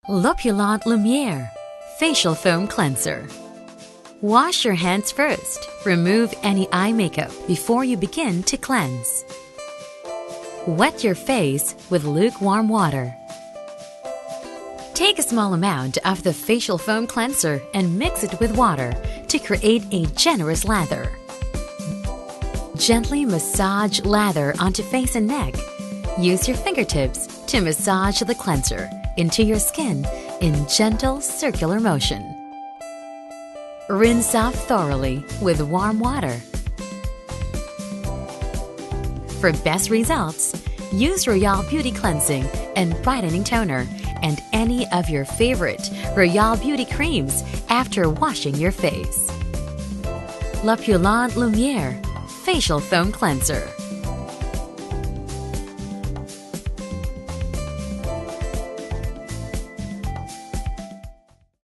Use LUMIERE Facial Foam Cleanser. Wash your hands first. Remove any eye makeup before you begin to cleanse. Wet your face with lukewarm water. Take a small amount of the facial foam cleanser and mix it with water to create a generous lather. Gently massage lather onto face and neck. Use your fingertips to massage the cleanser into your skin in gentle circular motion. Rinse off thoroughly with warm water. For best results, use Royale Beauty Cleansing and Brightening Toner and any of your favorite Royale Beauty creams after washing your face. Use LUMIERE Facial Foam Cleanser.